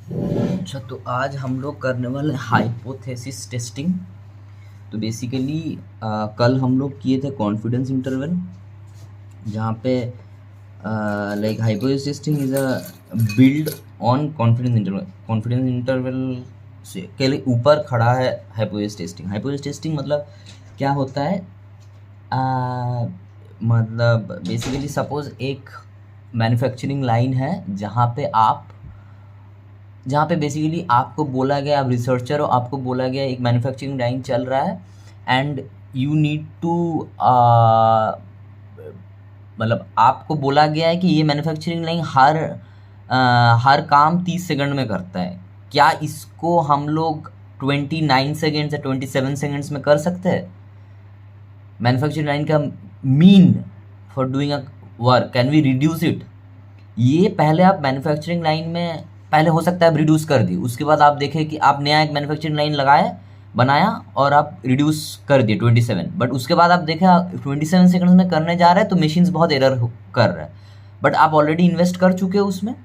अच्छा, तो आज हम लोग करने वाले हाइपोथेसिस टेस्टिंग। तो बेसिकली कल हम लोग किए थे कॉन्फिडेंस इंटरवल, जहाँ पे like hypothesis testing is a build on confidence interval. Confidence interval से के लिए ऊपर खड़ा है हाइपोथेसिस टेस्टिंग। हाइपोथेसिस टेस्टिंग मतलब क्या होता है? मतलब बेसिकली सपोज एक मैन्युफैक्चरिंग लाइन है जहाँ पे बेसिकली आपको बोला गया, आप रिसर्चर हो, आपको बोला गया एक मैन्युफैक्चरिंग लाइन चल रहा है एंड यू नीड टू मतलब आपको बोला गया है कि ये मैन्युफैक्चरिंग लाइन हर काम 30 सेकंड में करता है। क्या इसको हम लोग 29 सेकंड्स या 27 सेकंड्स में कर सकते हैं? मैन्युफैक्चरिंग लाइन का mean for doing a work, can we reduce it? ये पहले आप मैन्युफैक्चरिंग लाइन में पहले हो सकता है आप रिड्यूस कर दी, उसके बाद आप देखें कि आप नया एक मैन्युफैक्चरिंग लाइन बनाया और आप रिड्यूस कर दिए 27, बट उसके बाद आप देखें 27 सेकंड्स में करने जा रहे हैं तो मशीन्स बहुत एरर कर रहा है, बट आप ऑलरेडी इन्वेस्ट कर चुके हो उसमें,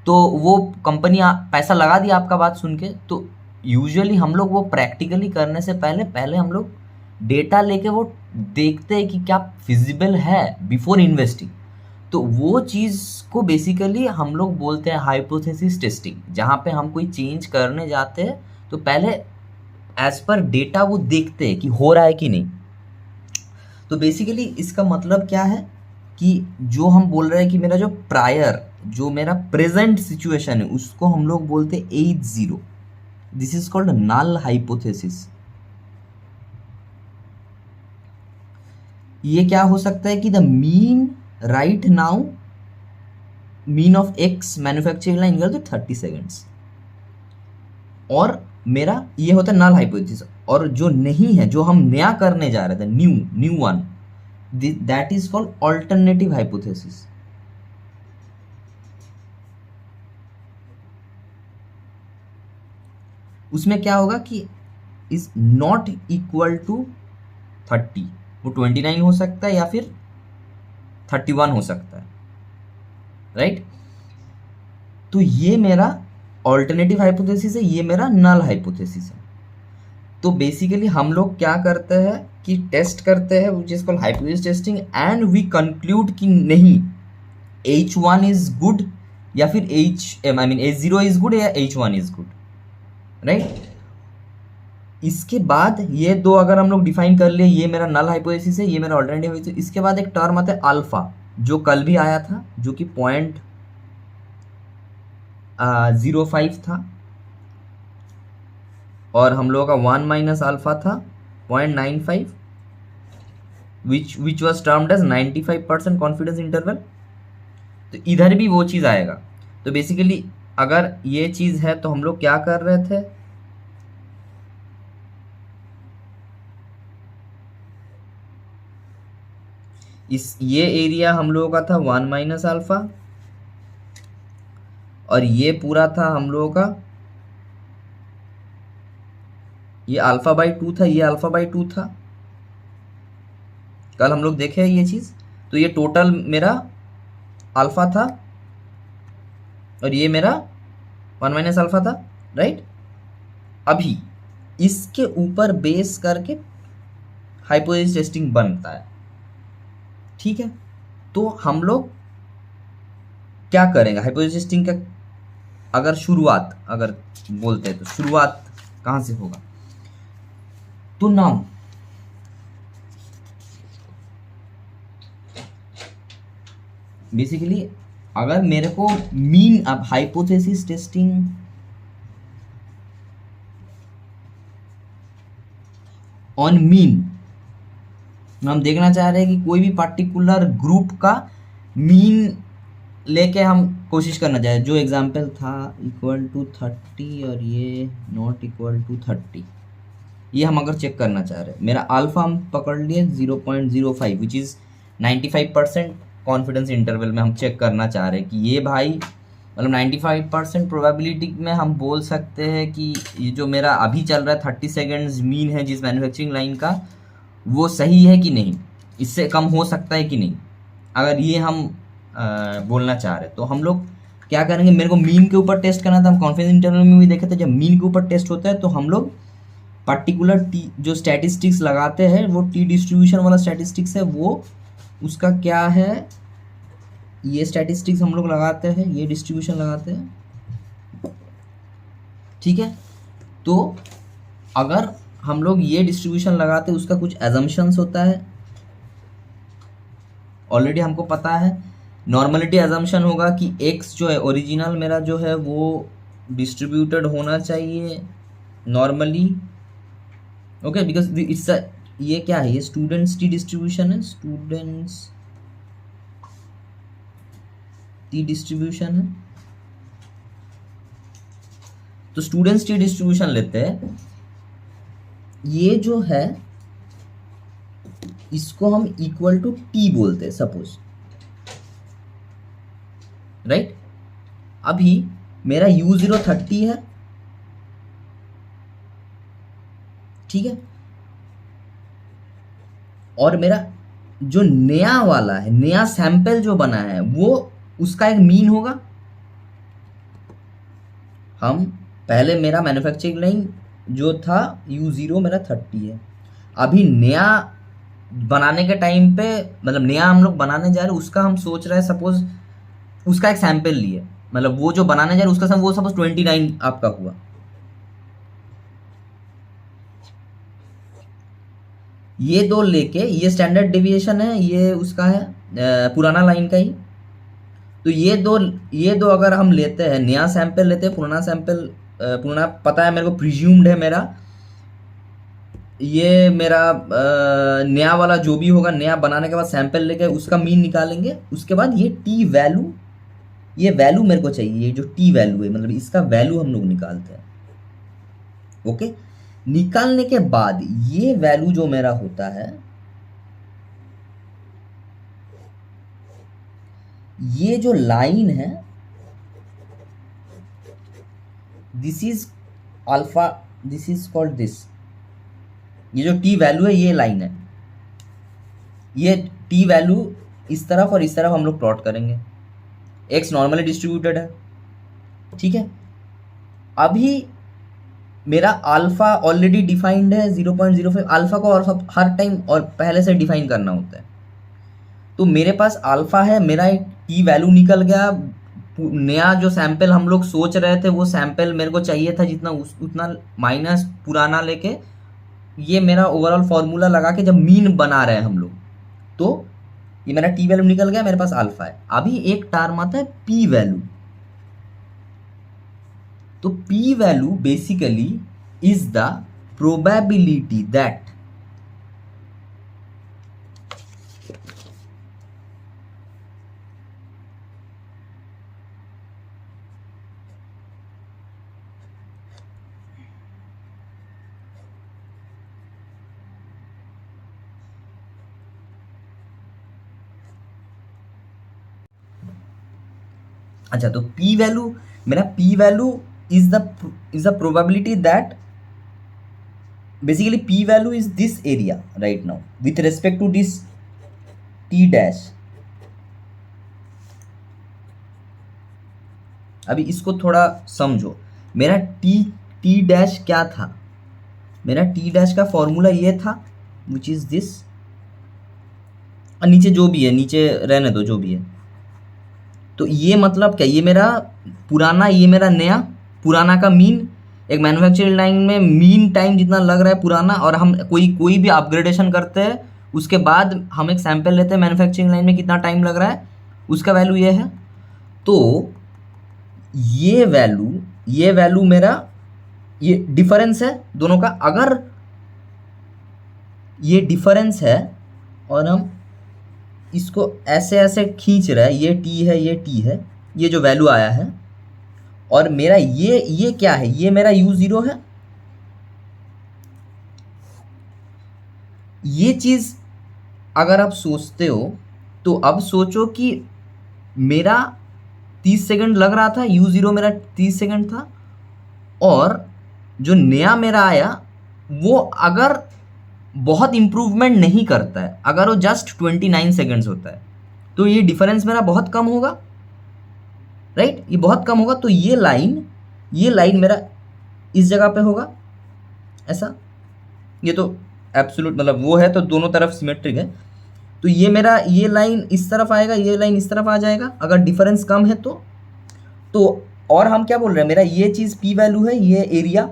तो वो कंपनी पैसा लगा दिया आपका बात सुन के। तो यूजुअली हम लोग वो प्रैक्टिकली करने से पहले पहले हम लोग डेटा लेके वो देखते हैं कि क्या फिजिबल है बिफोर इन्वेस्टिंग। तो वो चीज़ को बेसिकली हम लोग बोलते हैं हाइपोथेसिस टेस्टिंग, जहाँ पे हम कोई चेंज करने जाते हैं तो पहले एज पर डेटा वो देखते हैं कि हो रहा है कि नहीं। तो बेसिकली इसका मतलब क्या है कि जो हम बोल रहे हैं कि जो मेरा प्रेजेंट सिचुएशन है उसको हम लोग बोलते हैं H0। This is called null hypothesis. ये क्या हो सकता है कि the mean right now, mean of x manufacturing line equal to 30 seconds, और मेरा ये होता है नल हाइपोथेसिस। और जो नहीं है, जो हम नया करने जा रहे थे, new one, that is called alternative hypothesis. उसमें क्या होगा कि इज नॉट इक्वल टू 30, वो 29 हो सकता है या फिर 31 हो सकता है, राइट? तो ये मेरा ऑल्टरनेटिव हाइपोथेसिस है, ये मेरा नल हाइपोथेसिस है। तो बेसिकली हम लोग क्या करते हैं कि टेस्ट करते हैं, which is called hypothesis testing, and we conclude कि नहीं H1 इज गुड या फिर H0 इज गुड या H1 इज गुड, राइट? इसके बाद ये दो अगर हम लोग डिफाइन कर लिए, ये मेरा नल हाइपोथेसिस है, ये मेरा ऑल्टरनेटिव हाइपोथेसिस। इसके बाद एक टर्म आता है अल्फा, जो कल भी आया था, जो कि 0.05 था, और हम लोगों का 1 माइनस अल्फा था 0.95, which was termed as 95% confidence interval. तो इधर भी वो चीज़ आएगा। तो बेसिकली अगर ये चीज़ है तो हम लोग क्या कर रहे थे, ये एरिया हम लोगों का था 1 माइनस अल्फा, और ये पूरा था हम लोगों का, ये अल्फा बाई 2 था, ये अल्फा बाई 2 था। कल हम लोग देखे ये चीज़। तो ये टोटल मेरा अल्फा था और ये मेरा 1 माइनस अल्फा था, राइट? अभी इसके ऊपर बेस करके हाइपोथेसिस टेस्टिंग बनता है, ठीक है? तो हम लोग क्या करेंगे हाइपोथेसिस टेस्टिंग का? अगर बोलते हैं तो शुरुआत कहाँ से होगा? तो नाउ बेसिकली अगर मेरे को मीन, अब हाइपोथेसिस टेस्टिंग ऑन मीन, हम देखना चाह रहे हैं कि कोई भी पर्टिकुलर ग्रुप का मीन लेके हम कोशिश करना चाह रहे हैं। जो एग्जांपल था इक्वल टू 30 और ये नॉट इक्वल टू 30, ये हम अगर चेक करना चाह रहे हैं, मेरा अल्फा हम पकड़ लिए 0.05, विच इज़ 95% कॉन्फिडेंस इंटरवल में हम चेक करना चाह रहे हैं कि ये भाई, मतलब 95% प्रोबेबिलिटी में हम बोल सकते हैं कि ये जो मेरा अभी चल रहा है 30 सेकेंड्स मीन है जिस मैन्युफैक्चरिंग लाइन का, वो सही है कि नहीं, इससे कम हो सकता है कि नहीं। अगर ये हम बोलना चाह रहे हैं तो हम लोग क्या करेंगे, मेरे को मीन के ऊपर टेस्ट करना था। हम कॉन्फिडेंस इंटरवल में भी देखे थे, जब मीन के ऊपर टेस्ट होता है तो हम लोग पर्टिकुलर टी जो स्टैटिस्टिक्स लगाते हैं, वो टी डिस्ट्रीब्यूशन वाला स्टैटिस्टिक्स है, वो उसका क्या है, ये स्टैटिस्टिक्स हम लोग लगाते हैं, ये डिस्ट्रीब्यूशन लगाते हैं, ठीक है। तो अगर हम लोग ये डिस्ट्रीब्यूशन लगाते हैं, उसका कुछ एजम्पशंस होता है, ऑलरेडी हमको पता है। नॉर्मलिटी एजम्पशन होगा कि x जो है ओरिजिनल मेरा जो है वो डिस्ट्रीब्यूटेड होना चाहिए नॉर्मली, ओके, बिकॉज इट्स ये क्या है, ये स्टूडेंट्स टी डिस्ट्रीब्यूशन है, स्टूडेंट्स टी डिस्ट्रीब्यूशन है। तो स्टूडेंट्स टी डिस्ट्रीब्यूशन लेते हैं, ये जो है इसको हम इक्वल टू टी बोलते हैं सपोज, राइट। अभी मेरा u0 30 है, ठीक है, और मेरा जो नया वाला है, नया सैंपल जो बना है, वो उसका एक मीन होगा। हम पहले मेरा मैन्युफैक्चरिंग लाइन जो था u0 मेरा 30 है, अभी नया बनाने के टाइम पे, मतलब नया हम लोग बनाने जा रहे हैं, उसका हम सोच रहे हैं सपोज उसका एक सैंपल लिए, मतलब वो जो बनाने जा रहे हैं उसका वो सपोज 29 आपका हुआ। ये दो लेके, ये स्टैंडर्ड डेविएशन है, ये उसका है पुराना लाइन का ही। तो ये दो अगर हम लेते हैं, नया सैंपल लेते हैं, पुराना सैंपल, पुराना पता है मेरे को, प्रिज्यूम्ड है मेरा, ये मेरा नया वाला जो भी होगा, नया बनाने के बाद सैंपल लेके उसका मीन निकालेंगे। उसके बाद ये टी वैल्यू, ये वैल्यू मेरे को चाहिए, ये जो टी वैल्यू है, मतलब इसका वैल्यू हम लोग निकालते हैं, ओके। निकालने के बाद ये वैल्यू जो मेरा होता है, ये जो लाइन है, this is alpha, this is called this, ये जो टी वैल्यू है, ये लाइन है, ये टी वैल्यू इस तरफ और इस तरफ हम लोग प्लॉट करेंगे। एक्स नॉर्मली डिस्ट्रीब्यूटेड है, ठीक है। अभी मेरा अल्फा ऑलरेडी डिफाइंड है 0.05, अल्फा को और हर टाइम और पहले से डिफाइन करना होता है। तो मेरे पास अल्फा है, मेरा एक टी वैल्यू निकल गया, नया जो सैंपल हम लोग सोच रहे थे वो सैंपल मेरे को चाहिए था जितना, उतना माइनस पुराना लेके, ये मेरा ओवरऑल फॉर्मूला लगा के जब मीन बना रहे हैं हम लोग, तो ये मेरा टी वैल्यू निकल गया, मेरे पास अल्फा है। अभी एक टर्म आता है पी वैल्यू। तो P value basically is the probability that अच्छा, तो पी वैल्यू, मेरा P value is the probability that basically p value is this area right now with respect to this t dash। अभी इसको थोड़ा समझो, मेरा t dash क्या था, मेरा t डैश का फॉर्मूला ये था which is this, और नीचे जो भी है, नीचे रहने दो जो भी है। तो ये मतलब क्या, ये मेरा पुराना, ये मेरा नया, पुराना का मीन, एक मैन्युफैक्चरिंग लाइन में मीन टाइम जितना लग रहा है पुराना, और हम कोई भी अपग्रेडेशन करते हैं उसके बाद हम एक सैंपल लेते हैं मैन्युफैक्चरिंग लाइन में कितना टाइम लग रहा है, उसका वैल्यू ये है। तो ये वैल्यू मेरा, ये डिफरेंस है दोनों का। अगर ये डिफरेंस है और हम इसको ऐसे ऐसे खींच रहे हैं, ये टी है, ये टी है, ये जो वैल्यू आया है, और मेरा ये क्या है, ये मेरा u0 है। ये चीज अगर आप सोचते हो तो अब सोचो कि मेरा 30 सेकंड लग रहा था, u0 मेरा 30 सेकंड था, और जो नया मेरा आया वो अगर बहुत इंप्रूवमेंट नहीं करता है, अगर वो जस्ट 29 सेकंड्स होता है, तो ये डिफरेंस मेरा बहुत कम होगा। राइट, ये बहुत कम होगा। तो ये लाइन मेरा इस जगह पे होगा ऐसा, ये तो एब्सोल्यूट मतलब वो है, तो दोनों तरफ सिमेट्रिक है। तो ये मेरा ये लाइन इस तरफ आएगा, ये लाइन इस तरफ आ जाएगा अगर डिफरेंस कम है तो और हम क्या बोल रहे हैं, मेरा ये चीज पी वैल्यू है, ये एरिया।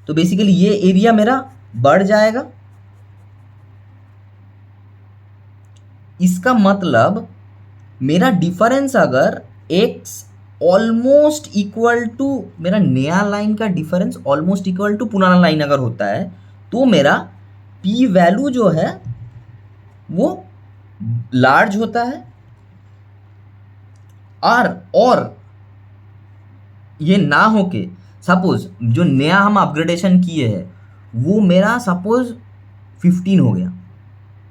तो बेसिकली ये एरिया मेरा बढ़ जाएगा। इसका मतलब मेरा डिफरेंस अगर x ऑलमोस्ट इक्वल टू मेरा नया लाइन का डिफरेंस ऑलमोस्ट इक्वल टू पुराना लाइन अगर होता है, तो मेरा p वैल्यू जो है वो लार्ज होता है। और ये ना हो के सपोज जो नया हम अपग्रेडेशन किए हैं वो मेरा सपोज 15 हो गया,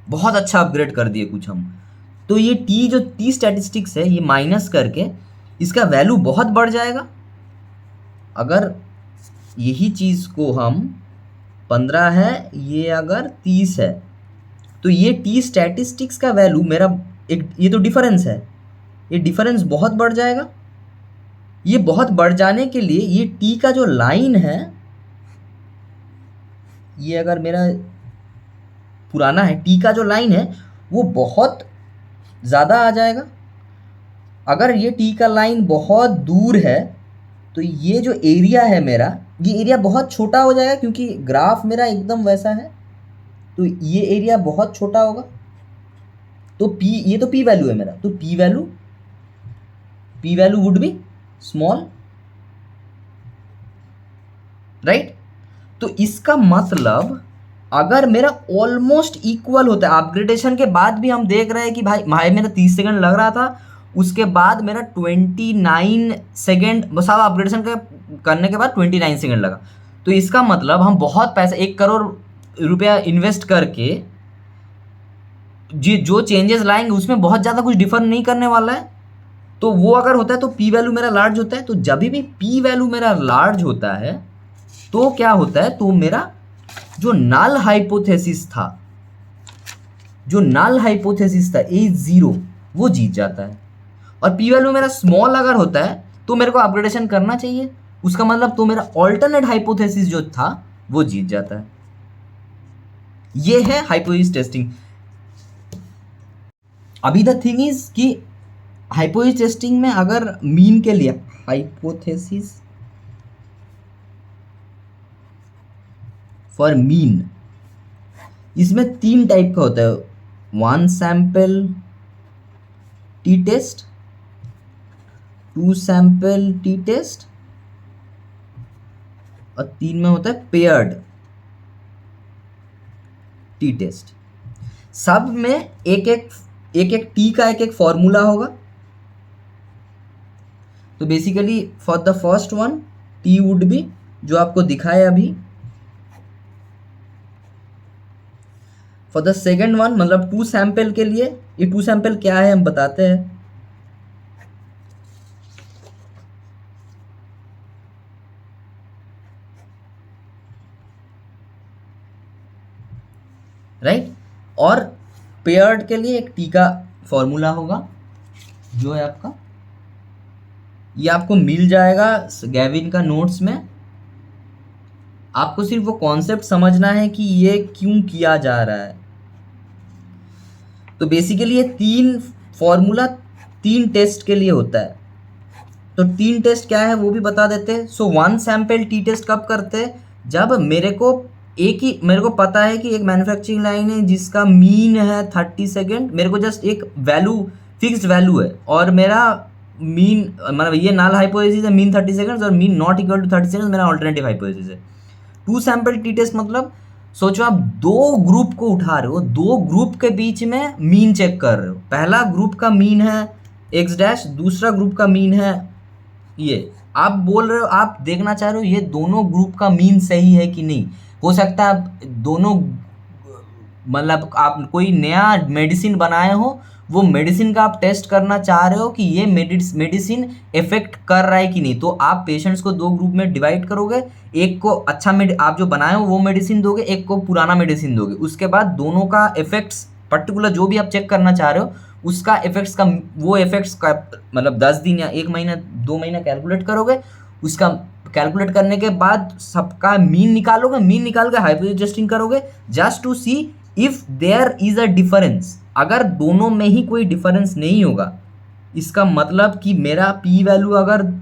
बहुत अच्छा अपग्रेड कर दिए कुछ हम, तो ये टी जो टी स्टैटिस्टिक्स है ये माइनस करके इसका वैल्यू बहुत बढ़ जाएगा। अगर यही चीज़ को हम 15 है, ये अगर 30 है, तो ये टी स्टैटिस्टिक्स का वैल्यू मेरा एक, ये तो डिफरेंस है, ये डिफरेंस बहुत बढ़ जाएगा। ये बहुत बढ़ जाने के लिए ये टी का जो लाइन है, ये अगर मेरा पुराना है, टी का जो लाइन है वो बहुत ज़्यादा आ जाएगा। अगर ये टी का लाइन बहुत दूर है तो ये जो एरिया है मेरा, ये एरिया बहुत छोटा हो जाएगा क्योंकि ग्राफ मेरा एकदम वैसा है, तो ये एरिया बहुत छोटा होगा। तो पी, ये तो पी वैल्यू है मेरा, तो P value would be small, right. तो इसका मतलब अगर मेरा ऑलमोस्ट इक्वल होता है, अपग्रेडेशन के बाद भी हम देख रहे हैं कि भाई मेरा 30 सेकंड लग रहा था, उसके बाद मेरा 29 सेकंड, सब अपग्रेडेशन करने के बाद 29 सेकंड लगा। तो इसका मतलब हम बहुत पैसा 1 करोड़ रुपया इन्वेस्ट करके जो चेंजेस लाएंगे उसमें बहुत ज़्यादा कुछ डिफर नहीं करने वाला है। तो वो अगर होता है तो पी वैल्यू मेरा लार्ज होता है। तो जब भी पी वैल्यू मेरा लार्ज होता है तो क्या होता है, तो मेरा जो नल हाइपोथेसिस था A0 वो जीत जाता है। और पी वैल्यू मेरा स्मॉल अगर होता है तो मेरे को अपग्रेडेशन करना चाहिए, उसका मतलब तो मेरा ऑल्टरनेट हाइपोथेसिस जो था वो जीत जाता है। ये है हाइपोथेसिस टेस्टिंग। अभी द थिंग इज कि हाइपोथेसिस टेस्टिंग में अगर मीन के लिए हाइपोथेसिस फॉर मीन, इसमें 3 टाइप का होता है, 1 sample t test, 2 sample t test और 3 में होता है पेयर्ड टी टेस्ट। सब में एक एक टी का एक फॉर्मूला होगा। तो basically for the first one T would be जो आपको दिखाया अभी, फॉर द सेकेंड वन मतलब 2 सैंपल के लिए, ये 2 सैंपल क्या है हम बताते हैं। राइट, और पेयर्ड के लिए एक टी का फॉर्मूला होगा जो है आपका, ये आपको मिल जाएगा गैविन का नोट्स में। आपको सिर्फ वो कॉन्सेप्ट समझना है कि ये क्यों किया जा रहा है। तो बेसिकली ये 3 फॉर्मूला 3 टेस्ट के लिए होता है। तो 3 टेस्ट क्या है वो भी बता देते हैं। सो 1 सैंपल टी टेस्ट कब करते हैं, जब मेरे को पता है कि एक मैन्युफैक्चरिंग लाइन है जिसका मीन है 30 सेकेंड, मेरे को जस्ट एक वैल्यू फिक्स्ड वैल्यू है और मेरा मीन मतलब ये नल हाइपोथेसिस है मीन 30 सेकंड्स और mean not equal to 30 seconds मेरा अल्टरनेटिव हाइपोथेसिस है। 2 सैंपल टी टेस्ट मतलब सोचो आप 2 ग्रुप को उठा रहे हो, 2 ग्रुप के बीच में मीन चेक कर रहे हो। पहला ग्रुप का मीन है एक्स डैश, दूसरा ग्रुप का मीन है ये। आप बोल रहे हो, आप देखना चाह रहे हो ये दोनों ग्रुप का मीन सही है कि नहीं। हो सकता है आप दोनों मतलब आप कोई नया मेडिसिन बनाए हो, वो मेडिसिन का आप टेस्ट करना चाह रहे हो कि ये मेडिसिन इफेक्ट कर रहा है कि नहीं। तो आप पेशेंट्स को 2 ग्रुप में डिवाइड करोगे, एक को अच्छा आप जो बनाए हो वो मेडिसिन दोगे, एक को पुराना मेडिसिन दोगे। उसके बाद दोनों का इफेक्ट्स पर्टिकुलर जो भी आप चेक करना चाह रहे हो उसका इफेक्ट्स का वो इफेक्ट्स का मतलब 10 दिन या 1 महीना 2 महीना कैलकुलेट करोगे, उसका कैलकुलेट करने के बाद सबका मीन निकालोगे, मीन निकाल के हाइपोथेसिस टेस्टिंग करोगे just to see if there is a difference. अगर दोनों में ही कोई डिफरेंस नहीं होगा, इसका मतलब कि मेरा पी वैल्यू अगर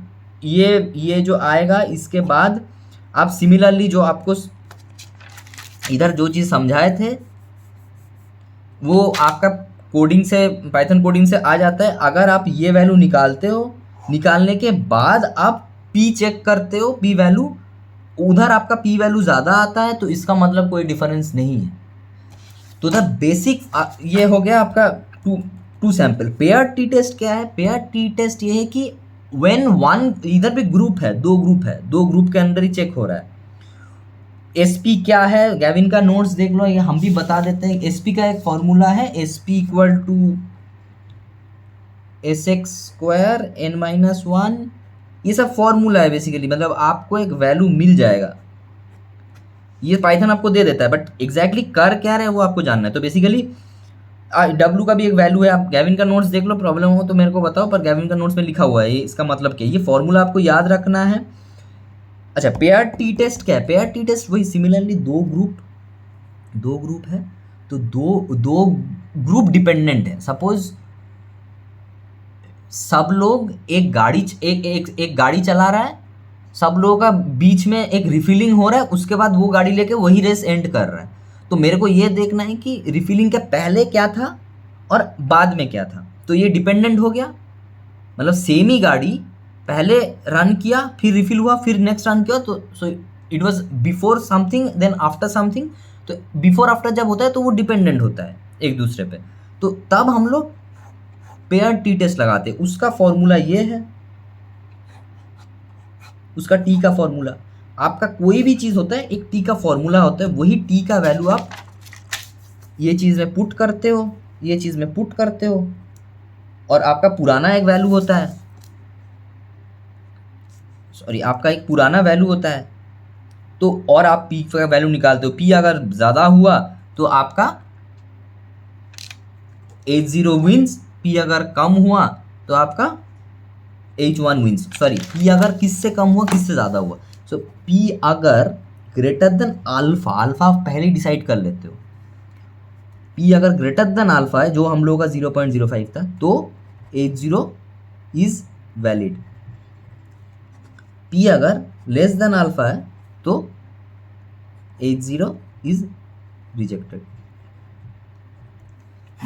ये जो आएगा, इसके बाद आप सिमिलरली जो आपको इधर जो चीज़ समझाए थे वो आपका कोडिंग से, पाइथन कोडिंग से आ जाता है। अगर आप ये वैल्यू निकालते हो, निकालने के बाद आप पी चेक करते हो, पी वैल्यू उधर आपका पी वैल्यू ज़्यादा आता है, तो इसका मतलब कोई डिफरेंस नहीं है। तो द बेसिक ये हो गया आपका two sample. Pair t test क्या है? पेयर टी टेस्ट ये है कि व्हेन वन, इधर भी ग्रुप है, दो ग्रुप के अंदर ही चेक हो रहा है। एसपी क्या है? गैविन का नोट्स देख लो, ये हम भी बता देते हैं। एसपी का एक फॉर्मूला है, SP equal to S X square N minus one. ये सब फॉर्मूला है बेसिकली, मतलब आपको एक वैल्यू मिल जाएगा, ये पाइथन आपको दे देता है, बट एग्जैक्टली कर क्या रहे हैं वो आपको जानना है। तो बेसिकली डब्ल्यू का भी एक वैल्यू है। आप गैविन का नोट्स देख लो, प्रॉब्लम हो तो मेरे को बताओ, पर गैविन का नोट्स में लिखा हुआ है, ये इसका मतलब क्या है, ये फॉर्मूला आपको याद रखना है। अच्छा, पेयर टी टेस्ट क्या है? पेयर टी टेस्ट वही सिमिलरली दो ग्रुप है, तो दो ग्रुप डिपेंडेंट है। सपोज सब लोग एक गाड़ी चला रहा है, सब लोगों का बीच में एक रिफिलिंग हो रहा है, उसके बाद वो गाड़ी लेके वही रेस एंड कर रहा है। तो मेरे को ये देखना है कि रिफिलिंग के पहले क्या था और बाद में क्या था। तो ये डिपेंडेंट हो गया, मतलब सेम ही गाड़ी पहले रन किया, फिर रिफिल हुआ, फिर नेक्स्ट रन किया, तो so it was before something then after something. तो बिफोर आफ्टर जब होता है तो वो डिपेंडेंट होता है एक दूसरे पे, तो तब हम लोग पेयर टी टेस्ट लगाते हैं। उसका फॉर्मूला ये है, उसका टी का फॉर्मूला। आपका कोई भी चीज़ होता है एक टी का फॉर्मूला होता है, वही टी का वैल्यू आप ये चीज़ में पुट करते हो, ये चीज़ में पुट करते हो, और आपका पुराना एक वैल्यू होता है, सॉरी आपका एक पुराना वैल्यू होता है, तो और आप पी का वैल्यू निकालते हो। पी अगर ज़्यादा हुआ तो आपका H0 विंस, पी अगर कम हुआ तो आपका H1 विंस। सॉरी, पी अगर किससे कम हुआ किससे ज़्यादा हुआ, सो पी अगर ग्रेटर देन अल्फा, अल्फा आप पहले ही डिसाइड कर लेते हो। पी अगर ग्रेटर देन अल्फा है, जो हम लोगों का 0.05 था, तो H0 इज वैलिड। पी अगर लेस देन अल्फा है तो H0 इज रिजेक्टेड।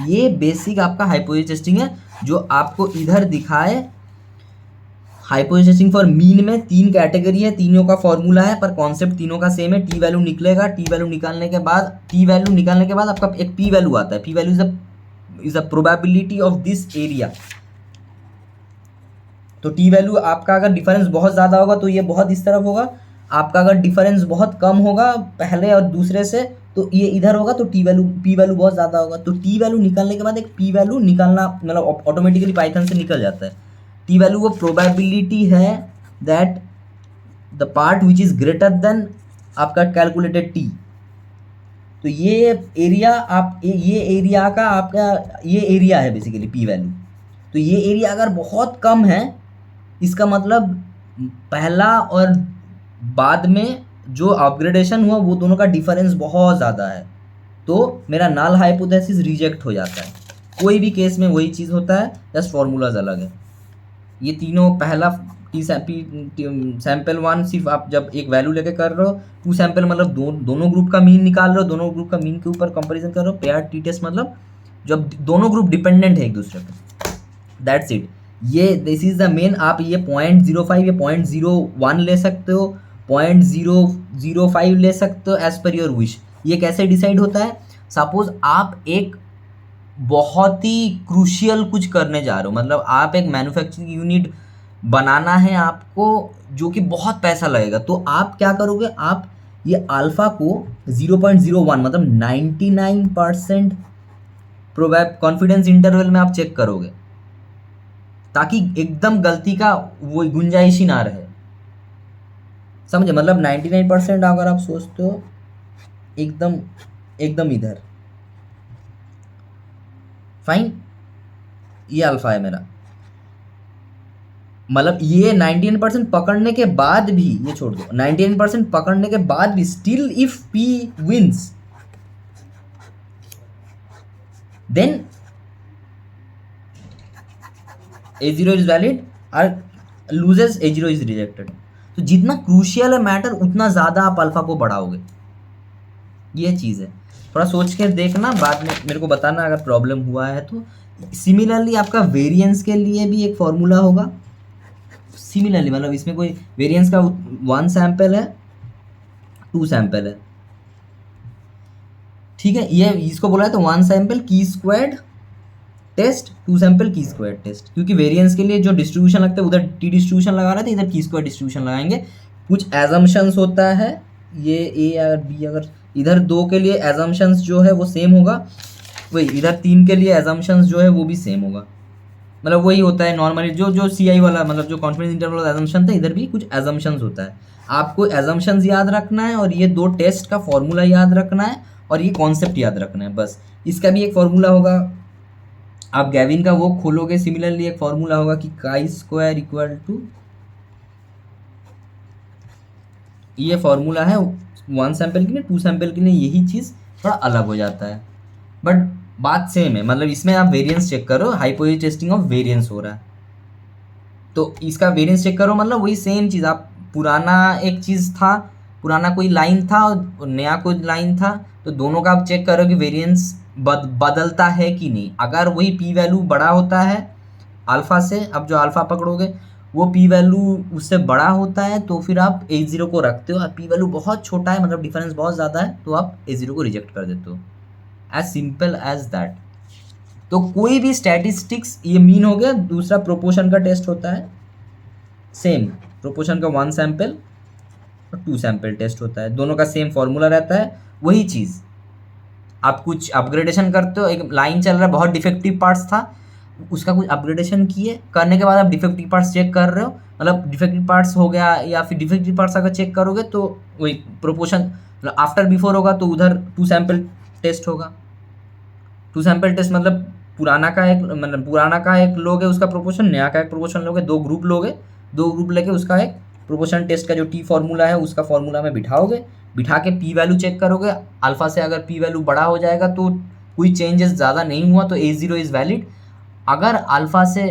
ये बेसिक आपका हाइपोथेसिस टेस्टिंग है, जो आपको इधर दिखाए। हाइपोथेसिस टेस्टिंग फॉर मीन में 3 कैटेगरी है, तीनों का फॉर्मूला है, पर कॉन्सेप्ट तीनों का सेम है। टी वैल्यू निकलेगा, टी वैल्यू निकालने के बाद आपका एक पी वैल्यू आता है। P value is a probability of this area. तो टी वैल्यू आपका अगर डिफरेंस बहुत ज़्यादा होगा तो ये बहुत इस तरफ होगा, आपका अगर डिफरेंस बहुत कम होगा पहले और दूसरे से तो ये इधर होगा। तो पी वैल्यू बहुत ज़्यादा होगा। तो टी वैल्यू निकालने के बाद एक पी वैल्यू निकालना मतलब ऑटोमेटिकली पाइथन से निकल जाता है। टी वैल्यू वो प्रोबेबिलिटी है that the part which is greater than आपका कैलकुलेटेड टी। तो ये एरिया ये एरिया का आपका ये एरिया है बेसिकली पी वैल्यू। तो ये एरिया अगर बहुत कम है, इसका मतलब पहला और बाद में जो अपग्रेडेशन हुआ वो दोनों का डिफरेंस बहुत ज़्यादा है, तो मेरा नल हाइपोथेसिस रिजेक्ट हो जाता है। कोई भी केस में वही चीज़ होता है, जस्ट फॉर्मूलाज अलग है। ये तीनों, पहला सैंपल 1 सिर्फ आप जब एक वैल्यू लेके कर रहे हो, 2 सैंपल मतलब दोनों ग्रुप का मीन निकाल रहे हो, दोनों ग्रुप का मीन के ऊपर कंपैरिजन कर रहे हो। पेयर टी टेस्ट मतलब जब दोनों ग्रुप डिपेंडेंट है एक दूसरे पे, दैट्स इट। ये दिस इज द मेन। आप ये 0.05 या 0.01 ले सकते हो, 0.005 ले सकते हो, एज पर योर विश। ये कैसे डिसाइड होता है? सपोज आप एक बहुत ही क्रूशियल कुछ करने जा रहे हो, मतलब आप एक मैन्युफैक्चरिंग यूनिट बनाना है आपको, जो कि बहुत पैसा लगेगा, तो आप क्या करोगे? आप ये अल्फा को 0.01 मतलब 99% कॉन्फिडेंस इंटरवल में आप चेक करोगे, ताकि एकदम गलती का वो गुंजाइश ही ना रहे। समझे? मतलब 99% अगर आप सोचते हो एकदम इधर, फाइन। ये अल्फा है मेरा, मतलब ये 99% पकड़ने के बाद भी, ये छोड़ दो, 99% पकड़ने के बाद भी still if P wins then A0 is valid और लूजेस A0 इज रिजेक्टेड। तो जितना क्रूशियल है मैटर उतना ज़्यादा आप अल्फा को बढ़ाओगे, ये चीज़ है। थोड़ा सोच के देखना, बाद में मेरे को बताना अगर प्रॉब्लम हुआ है तो। सिमिलरली आपका वेरिएंस के लिए भी एक फॉर्मूला होगा। सिमिलरली मतलब इसमें कोई वेरिएंस का 1 सैंपल है, 2 सैंपल है, ठीक है। ये इसको बोला है तो 1 सैंपल की स्क्वायर्ड टेस्ट, 2 सैंपल की स्क्वायर टेस्ट, क्योंकि वेरिएंस के लिए जो डिस्ट्रीब्यूशन लगता है उधर टी डिस्ट्रीब्यूशन लगा रहे थे, इधर की स्क्वायर डिस्ट्रीब्यूशन लगाएंगे। कुछ एजम्पशंस होता है, ये ए अगर बी, अगर इधर 2 के लिए एजम्पशंस जो है वो सेम होगा, वही इधर 3 के लिए एजम्पशंस जो है वो भी सेम होगा। मतलब वही होता है नॉर्मली जो सी आई वाला, मतलब जो कॉन्फिडेंस इंटरवल वाला एजम्पशन था, इधर भी कुछ एजम्पशंस होता है। आपको एजम्पशंस याद रखना है और ये 2 टेस्ट का फॉर्मूला याद रखना है और ये कॉन्सेप्ट याद रखना है बस। इसका भी एक फॉर्मूला होगा, आप गैविन का वो खोलोगे, सिमिलरली एक फॉर्मूला होगा कि काई स्क्वायर इक्वल टू, ये फॉर्मूला है 1 सैंपल के लिए, 2 सैंपल के लिए यही चीज़ थोड़ा अलग हो जाता है, बट बात सेम है। मतलब इसमें आप वेरिएंस चेक करो, हाइपोथेसिस टेस्टिंग ऑफ वेरिएंस हो रहा है तो इसका वेरिएंस चेक करो, मतलब वही सेम चीज़। आप पुराना एक चीज़ था, पुराना कोई लाइन था और नया कोई लाइन था, तो दोनों का आप चेक करो कि वेरिएंस बदलता है कि नहीं। अगर वही पी वैल्यू बड़ा होता है अल्फ़ा से, अब जो अल्फ़ा पकड़ोगे वो पी वैल्यू उससे बड़ा होता है तो फिर आप A0 को रखते हो। पी वैल्यू बहुत छोटा है, मतलब डिफरेंस बहुत ज़्यादा है, तो आप A0 को रिजेक्ट कर देते हो। As simple as that. तो कोई भी स्टैटिस्टिक्स, ये मीन हो गया। दूसरा प्रोपोर्शन का टेस्ट होता है, सेम प्रोपोर्शन का 1 सैंपल और 2 सैंपल टेस्ट होता है, दोनों का सेम फॉर्मूला रहता है। वही चीज़ आप कुछ अपग्रेडेशन करते हो, एक लाइन चल रहा है, बहुत डिफेक्टिव पार्ट्स था, उसका कुछ अपग्रेडेशन किए, करने के बाद आप डिफेक्टिव पार्ट्स चेक कर रहे हो, मतलब डिफेक्टिव पार्ट्स हो गया, या फिर डिफेक्टिव पार्ट्स अगर चेक करोगे तो वही प्रोपोर्शन, मतलब आफ्टर बिफोर होगा तो उधर 2 सैंपल टेस्ट होगा। 2 सैंपल टेस्ट मतलब पुराना का एक लोगे उसका प्रोपोर्शन, नया का एक प्रोपोर्शन लोगे, 2 ग्रुप लोगे, 2 ग्रुप लेके उसका एक प्रोपोर्शन टेस्ट का जो टी फॉर्मूला है उसका फॉर्मूला में बिठाओगे, बिठा के पी वैल्यू चेक करोगे। अल्फा से अगर पी वैल्यू बड़ा हो जाएगा तो कोई चेंजेस ज़्यादा नहीं हुआ तो A0 इज़ वैलिड। अगर अल्फा से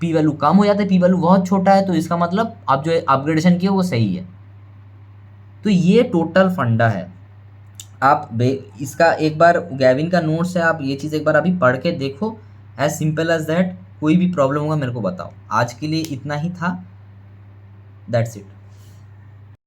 पी वैल्यू कम हो जाता है, पी वैल्यू बहुत छोटा है, तो इसका मतलब आप जो अपग्रेडेशन किए वो सही है। तो ये टोटल फंडा है। आप इसका एक बार गैविन का नोट्स है, आप ये चीज़ एक बार अभी पढ़ के देखो। As simple as that. कोई भी प्रॉब्लम होगा मेरे को बताओ। आज के लिए इतना ही था, दैट्स इट।